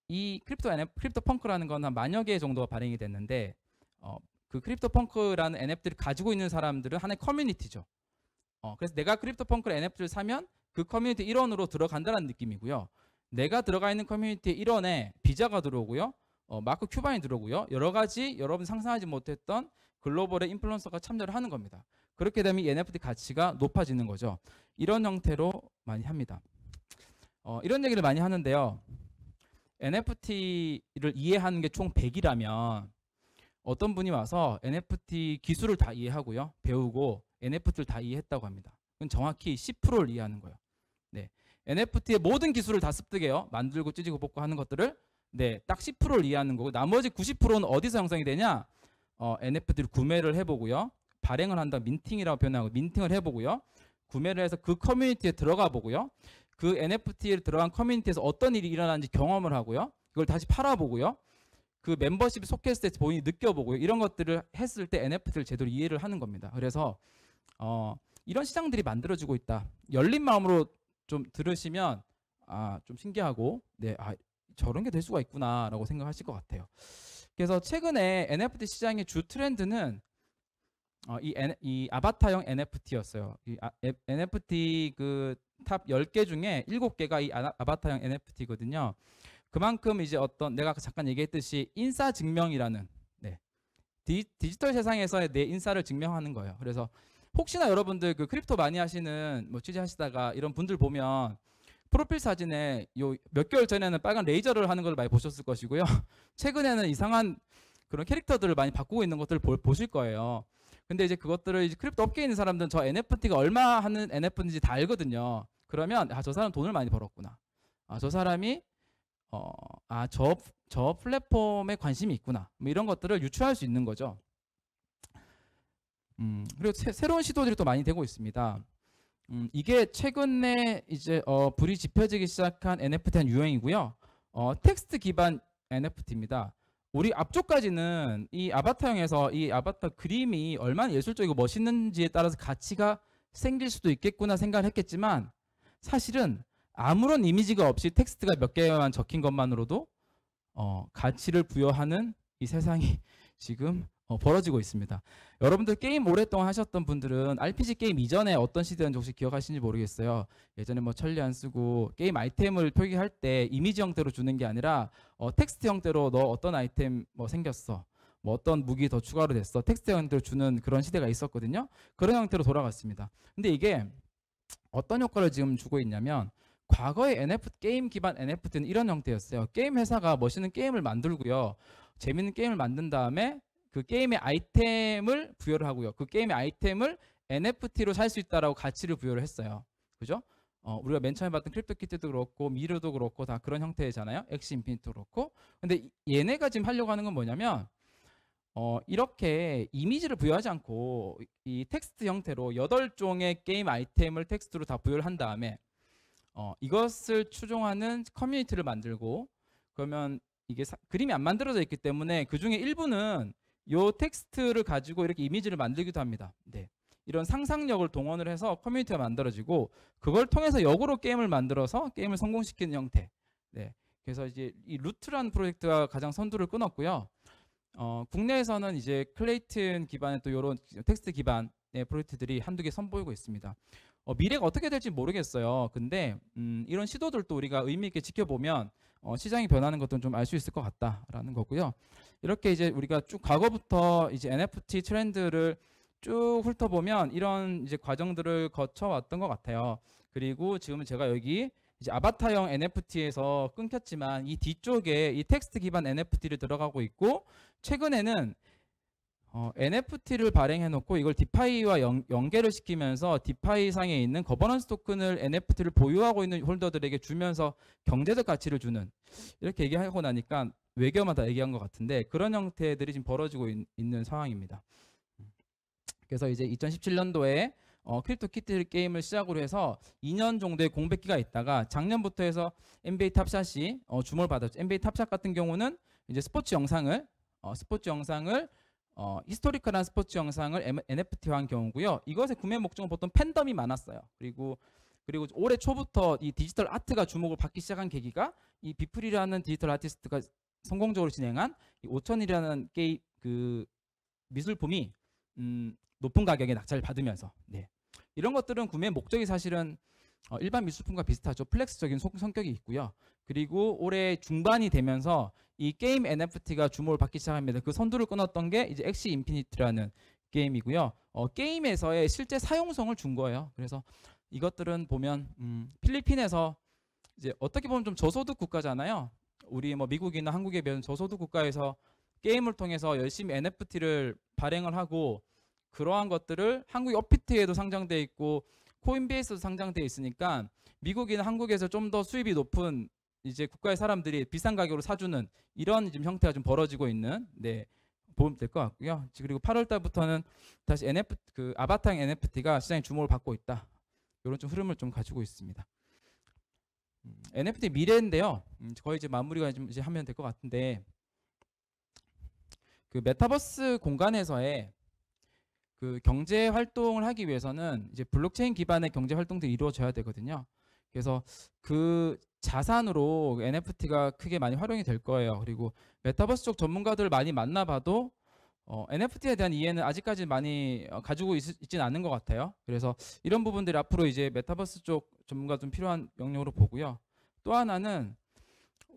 Speaker 1: 이 크립토펑크라는 건 한 만여 개 정도가 발행이 됐는데 그 크립토펑크라는 NFT를 가지고 있는 사람들은 하나의 커뮤니티죠. 그래서 내가 크립토펑크를 NFT를 사면 그 커뮤니티 일원으로 들어간다는 느낌이고요. 내가 들어가 있는 커뮤니티 일원에 비자가 들어오고요. 마크 큐반이 들어오고요. 여러 가지 여러분 상상하지 못했던 글로벌의 인플루언서가 참여를 하는 겁니다. 그렇게 되면 이 NFT 가치가 높아지는 거죠. 이런 형태로 많이 합니다. 이런 얘기를 많이 하는데요. NFT를 이해하는 게 총 100이라면 어떤 분이 와서 NFT 기술을 다 이해하고요. 배우고 NFT를 다 이해했다고 합니다. 그건 정확히 10%를 이해하는 거예요. 네. NFT의 모든 기술을 다 습득해요. 만들고 찢고 뽑고 하는 것들을 네, 딱 10%를 이해하는 거고 나머지 90%는 어디서 형성이 되냐? NFT를 구매를 해보고요. 발행을 한다. 민팅이라고 표현하고 민팅을 해보고요. 구매를 해서 그 커뮤니티에 들어가 보고요. 그 NFT에 들어간 커뮤니티에서 어떤 일이 일어나는지 경험을 하고요. 그걸 다시 팔아보고요. 그 멤버십에 속했을 때 본인이 느껴보고요. 이런 것들을 했을 때 NFT를 제대로 이해를 하는 겁니다. 그래서 이런 시장들이 만들어지고 있다. 열린 마음으로 좀 들으시면 좀 신기하고 네, 저런 게 될 수가 있구나라고 생각하실 것 같아요. 그래서 최근에 NFT 시장의 주 트렌드는 이 아바타형 NFT였어요. 이 NFT 그 탑 10개 중에 7개가 이 아바타형 NFT거든요. 그만큼 이제 내가 잠깐 얘기했듯이 인사 증명이라는 네, 디지털 세상에서의 내 인사를 증명하는 거예요. 그래서 혹시나 여러분들 그 크립토 많이 하시는 뭐 취재하시다가 이런 분들 보면 프로필 사진에 몇 개월 전에는 빨간 레이저를 하는 걸 많이 보셨을 것이고요. 최근에는 이상한 그런 캐릭터들을 많이 바꾸고 있는 것들을 보실 거예요. 근데 이제 그것들을 이제 크립토 업계에 있는 사람들은 저 NFT가 얼마 하는 NFT인지 다 알거든요. 그러면 저 사람 돈을 많이 벌었구나. 저 사람이 저 플랫폼에 관심이 있구나. 뭐 이런 것들을 유추할 수 있는 거죠. 그리고 새로운 시도들이 또 많이 되고 있습니다. 이게 최근에 이제 불이 지펴지기 시작한 NFT한 유행이고요. 텍스트 기반 NFT입니다. 우리 앞쪽까지는 이 아바타형에서 이 아바타 그림이 얼마나 예술적이고 멋있는지에 따라서 가치가 생길 수도 있겠구나 생각을 했겠지만 사실은 아무런 이미지가 없이 텍스트가 몇 개만 적힌 것만으로도 가치를 부여하는 이 세상이 지금 벌어지고 있습니다. 여러분들 게임 오랫동안 하셨던 분들은 RPG 게임 이전에 어떤 시대였는지 혹시 기억하시는지 모르겠어요. 예전에 뭐 천리 안 쓰고 게임 아이템을 표기할 때 이미지 형태로 주는 게 아니라 텍스트 형태로 너 어떤 아이템 뭐 생겼어, 뭐 어떤 무기 더 추가로 됐어, 텍스트 형태로 주는 그런 시대가 있었거든요. 그런 형태로 돌아갔습니다. 근데 이게 어떤 효과를 지금 주고 있냐면 과거의 게임 기반 NFT는 이런 형태였어요. 게임 회사가 멋있는 게임을 만들고요. 재밌는 게임을 만든 다음에 그 게임의 아이템을 부여를 하고요. 그 게임의 아이템을 NFT로 살 수 있다라고 가치를 부여를 했어요. 그죠? 우리가 맨 처음에 봤던 크립토키티도 그렇고 미르도 그렇고 다 그런 형태잖아요. 엑시 인피니트도 그렇고. 근데 얘네가 지금 하려고 하는 건 뭐냐면 이렇게 이미지를 부여하지 않고 이 텍스트 형태로 8종의 게임 아이템을 텍스트로 다 부여를 한 다음에 이것을 추종하는 커뮤니티를 만들고 그러면 이게 그림이 안 만들어져 있기 때문에 그 중에 일부는 요 텍스트를 가지고 이렇게 이미지를 만들기도 합니다. 네. 이런 상상력을 동원을 해서 커뮤니티가 만들어지고 그걸 통해서 역으로 게임을 만들어서 게임을 성공시키는 형태. 네. 그래서 이제 이 루트라는 프로젝트가 가장 선두를 끊었고요. 국내에서는 이제 클레이튼 기반의 또 이런 텍스트 기반의 프로젝트들이 한두 개 선보이고 있습니다. 미래가 어떻게 될지 모르겠어요. 근데 이런 시도들도 우리가 의미 있게 지켜보면 시장이 변하는 것도 좀 알 수 있을 것 같다라는 거고요. 이렇게 이제 우리가 쭉 과거부터 이제 NFT 트렌드를 쭉 훑어보면 이런 이제 과정들을 거쳐왔던 것 같아요. 그리고 지금은 제가 여기 이제 아바타형 NFT에서 끊겼지만 이 뒤쪽에 이 텍스트 기반 NFT를 들어가고 있고 최근에는 NFT를 발행해 놓고 이걸 디파이와 연계를 시키면서 디파이 상에 있는 거버넌스 토큰을 NFT를 보유하고 있는 홀더들에게 주면서 경제적 가치를 주는 이렇게 얘기하고 나니까 외교마다 얘기한 것 같은데 그런 형태들이 지금 벌어지고 있는 상황입니다. 그래서 이제 2017년도에 크립토키티 게임을 시작으로 해서 2년 정도의 공백기가 있다가 작년부터 해서 NBA 탑샷이 주목을 받았죠. NBA 탑샷 같은 경우는 이제 스포츠 영상을 히스토리컬한 스포츠 영상을 NFT화한 경우고요. 이것의 구매 목적은 보통 팬덤이 많았어요. 그리고 올해 초부터 이 디지털 아트가 주목을 받기 시작한 계기가 이 비플이라는 디지털 아티스트가 성공적으로 진행한 이 5,000이라는 게임 그 미술품이 높은 가격에 낙찰을 받으면서 네. 이런 것들은 구매 목적이 사실은 일반 미술품과 비슷하죠. 플렉스적인 성격이 있고요. 그리고 올해 중반이 되면서 이 게임 NFT가 주목을 받기 시작합니다. 그 선두를 끊었던 게 이제 엑시 인피니트라는 게임이고요. 게임에서의 실제 사용성을 준 거예요. 그래서 이것들은 보면 필리핀에서 이제 어떻게 보면 좀 저소득 국가잖아요. 우리 뭐 미국이나 한국에 비하면 저소득 국가에서 게임을 통해서 열심히 NFT를 발행을 하고 그러한 것들을 한국의 업비트에도 상장돼 있고 코인베이스도 상장돼 있으니까 미국이나 한국에서 좀 더 수입이 높은 이제 국가의 사람들이 비싼 가격으로 사주는 이런 지금 형태가 좀 벌어지고 있는 보면 될 것 같고요. 그리고 8월 달부터는 다시 아바타형 NFT가 시장에 주목을 받고 있다. 이런 좀 흐름을 좀 가지고 있습니다. NFT 미래인데요. 거의 이제 마무리가 좀 이제 하면 될 것 같은데 그 메타버스 공간에서의 그 경제 활동을 하기 위해서는 이제 블록체인 기반의 경제 활동들이 이루어져야 되거든요. 그래서 그 자산으로 NFT가 크게 많이 활용이 될 거예요. 그리고 메타버스 쪽 전문가들 많이 만나봐도 NFT에 대한 이해는 아직까지 많이 가지고 있지는 않은 것 같아요. 그래서 이런 부분들이 앞으로 이제 메타버스 쪽 전문가 좀 필요한 영역으로 보고요. 또 하나는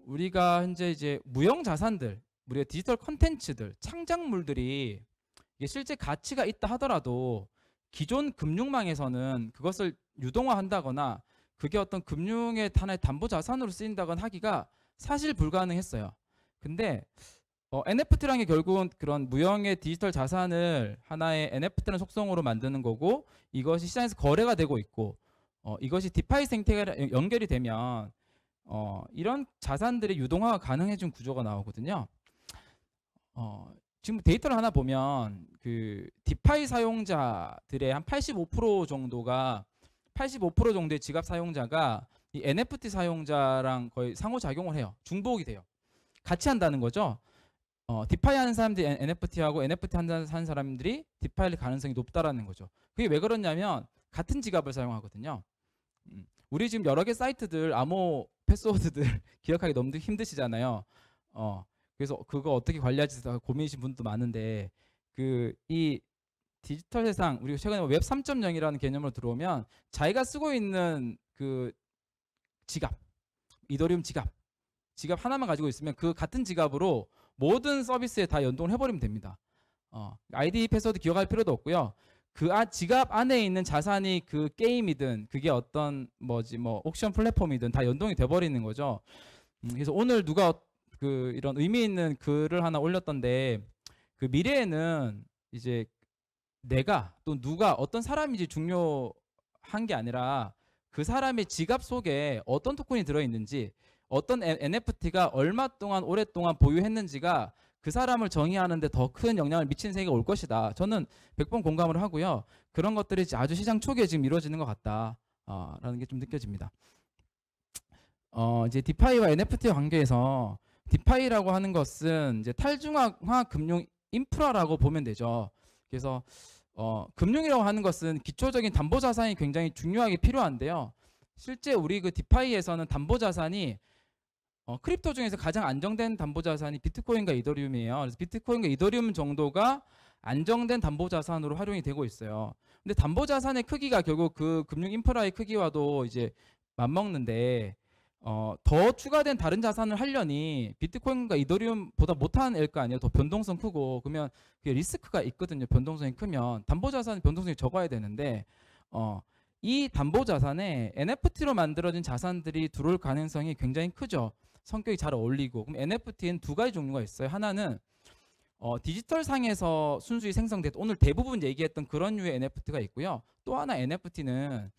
Speaker 1: 우리가 현재 이제 무형 자산들, 우리가 디지털 컨텐츠들, 창작물들이 이게 실제 가치가 있다 하더라도 기존 금융망에서는 그것을 유동화한다거나 그게 어떤 금융의 하나의 담보 자산으로 쓰인다거나 하기가 사실 불가능했어요. 근데 NFT라는 게 결국은 그런 무형의 디지털 자산을 하나의 NFT라는 속성으로 만드는 거고 이것이 시장에서 거래가 되고 있고 이것이 디파이 생태계랑 연결이 되면 이런 자산들의 유동화가 가능해진 구조가 나오거든요. 지금 데이터를 하나 보면 그 디파이 사용자들의 한 85% 정도가 85% 정도의 지갑 사용자가 이 NFT 사용자랑 거의 상호작용을 해요. 중복이 돼요. 같이 한다는 거죠. 디파이 하는 사람들이 NFT하고 NFT 하는 사람들이 디파이를 가능성이 높다라는 거죠. 그게 왜 그러냐면 같은 지갑을 사용하거든요. 우리 지금 여러 개 사이트들 암호 패스워드들 기억하기 너무 힘드시잖아요. 그래서 그거 어떻게 관리할지 고민이신 분도 많은데 이 디지털 세상 우리가 최근에 웹 3.0이라는 개념으로 들어오면 자기가 쓰고 있는 그 지갑, 이더리움 지갑 하나만 가지고 있으면 그 같은 지갑으로 모든 서비스에 다 연동을 해버리면 됩니다. 아이디 패스워드 기억할 필요도 없고요. 그 지갑 안에 있는 자산이 그 게임이든 그게 어떤 뭐 옥션 플랫폼이든 다 연동이 돼버리는 거죠. 그래서 오늘 누가 이런 의미 있는 글을 하나 올렸던데 그 미래에는 이제 내가 또 누가 어떤 사람인지 중요한 게 아니라 그 사람의 지갑 속에 어떤 토큰이 들어있는지 어떤 NFT가 얼마 동안 오랫동안 보유했는지가 그 사람을 정의하는 데 더 큰 영향을 미치는 세계가 올 것이다. 저는 100번 공감을 하고요. 그런 것들이 아주 시장 초기에 지금 이루어지는 것 같다. 라는 게 좀 느껴집니다. 이제 디파이와 NFT의 관계에서 디파이라고 하는 것은 이제 탈중앙화 금융 인프라라고 보면 되죠. 그래서 금융이라고 하는 것은 기초적인 담보 자산이 굉장히 중요하게 필요한데요. 실제 우리 그 디파이에서는 담보 자산이 크립토 중에서 가장 안정된 담보 자산이 비트코인과 이더리움이에요. 그래서 비트코인과 이더리움 정도가 안정된 담보 자산으로 활용이 되고 있어요. 근데 담보 자산의 크기가 결국 그 금융 인프라의 크기와도 이제 맞먹는데 더 추가된 다른 자산을 하려니 비트코인과 이더리움보다 못한 애일 거 아니에요. 더 변동성 크고 그러면 그게 리스크가 있거든요. 변동성이 크면 담보 자산은 변동성이 적어야 되는데 이 담보 자산에 NFT로 만들어진 자산들이 들어올 가능성이 굉장히 크죠. 성격이 잘 어울리고. 그럼 NFT는 두 가지 종류가 있어요. 하나는 디지털 상에서 순수히 생성된 오늘 대부분 얘기했던 그런 류의 NFT가 있고요. 또 하나 NFT는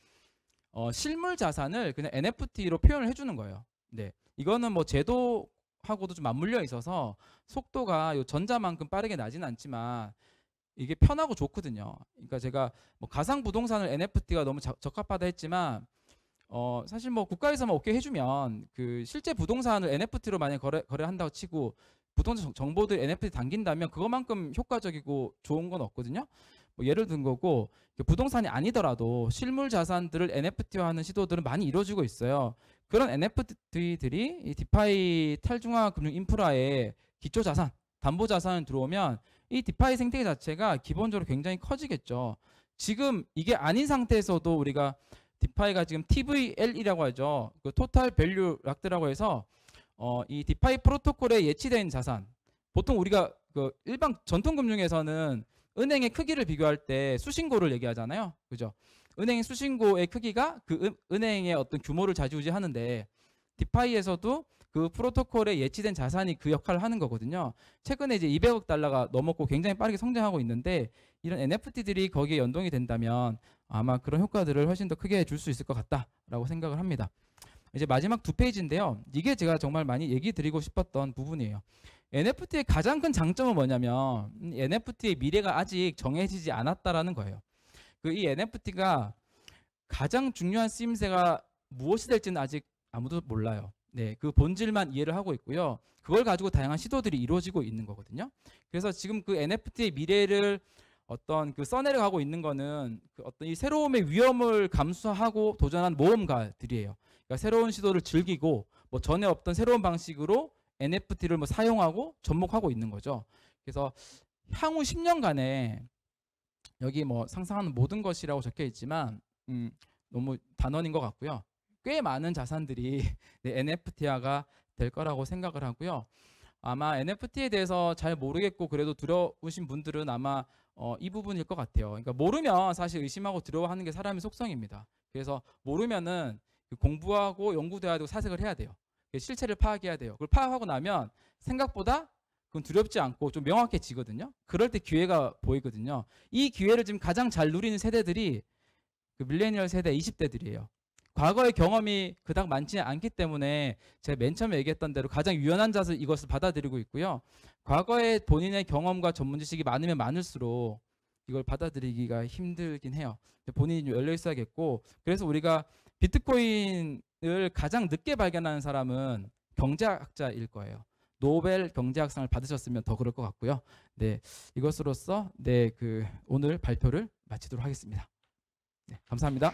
Speaker 1: 실물 자산을 그냥 NFT로 표현을 해주는 거예요. 네, 이거는 뭐 제도하고도 좀 맞물려 있어서 속도가 요 전자만큼 빠르게 나지는 않지만 이게 편하고 좋거든요. 그러니까 제가 뭐 가상 부동산을 NFT가 너무 적합하다 했지만 사실 뭐 국가에서만 오케이 해주면 그 실제 부동산을 NFT로 만약 거래한다고 치고 부동산 정보들 NFT 담긴다면 그것만큼 효과적이고 좋은 건 없거든요. 뭐 예를 든 거고 부동산이 아니더라도 실물 자산들을 NFT화하는 시도들은 많이 이루어지고 있어요. 그런 NFT들이 이 디파이 탈중앙 금융 인프라의 기초 자산, 담보 자산을 들어오면 이 디파이 생태계 자체가 기본적으로 굉장히 커지겠죠. 지금 이게 아닌 상태에서도 우리가 디파이가 지금 TVL이라고 하죠. 그 토탈 밸류 락드라고 해서 이 디파이 프로토콜에 예치된 자산. 보통 우리가 그 일반 전통 금융에서는 은행의 크기를 비교할 때 수신고를 얘기하잖아요. 그죠? 은행 수신고의 크기가 그 은행의 어떤 규모를 좌지우지하는데 디파이에서도 그 프로토콜에 예치된 자산이 그 역할을 하는 거거든요. 최근에 이제 200억 달러가 넘었고 굉장히 빠르게 성장하고 있는데 이런 NFT들이 거기에 연동이 된다면 아마 그런 효과들을 훨씬 더 크게 줄 수 있을 것 같다라고 생각을 합니다. 이제 마지막 2페이지인데요. 이게 제가 정말 많이 얘기 드리고 싶었던 부분이에요. NFT의 가장 큰 장점은 뭐냐면 NFT의 미래가 아직 정해지지 않았다라는 거예요. 그 이 NFT가 가장 중요한 쓰임새가 무엇이 될지는 아직 아무도 몰라요. 네, 그 본질만 이해를 하고 있고요. 그걸 가지고 다양한 시도들이 이루어지고 있는 거거든요. 그래서 지금 그 NFT의 미래를 어떤 그 써내려가고 있는 거는 그 어떤 이 새로움의 위험을 감수하고 도전한 모험가들이에요. 그러니까 새로운 시도를 즐기고 뭐 전에 없던 새로운 방식으로 NFT를 뭐 사용하고 접목하고 있는 거죠. 그래서 향후 10년간에 여기 뭐 상상하는 모든 것이라고 적혀 있지만 너무 단언인 것 같고요. 꽤 많은 자산들이 네, NFT화가 될 거라고 생각을 하고요. 아마 NFT에 대해서 잘 모르겠고 그래도 두려우신 분들은 아마 이 부분일 것 같아요. 그러니까 모르면 사실 의심하고 두려워하는 게 사람의 속성입니다. 그래서 모르면은 공부하고 연구돼야 되고 사색을 해야 돼요. 실체를 파악해야 돼요. 그걸 파악하고 나면 생각보다 그건 두렵지 않고 좀 명확해지거든요. 그럴 때 기회가 보이거든요. 이 기회를 지금 가장 잘 누리는 세대들이 그 밀레니얼 세대 20대들이에요. 과거의 경험이 그닥 많지 않기 때문에 제가 맨 처음에 얘기했던 대로 가장 유연한 자세 이것을 받아들이고 있고요. 과거에 본인의 경험과 전문 지식이 많으면 많을수록 이걸 받아들이기가 힘들긴 해요. 본인이 열려 있어야겠고, 그래서 우리가 비트코인을 가장 늦게 발견하는 사람은 경제학자일 거예요. 노벨 경제학상을 받으셨으면 더 그럴 것 같고요. 네, 이것으로써 네, 그 오늘 발표를 마치도록 하겠습니다. 네, 감사합니다.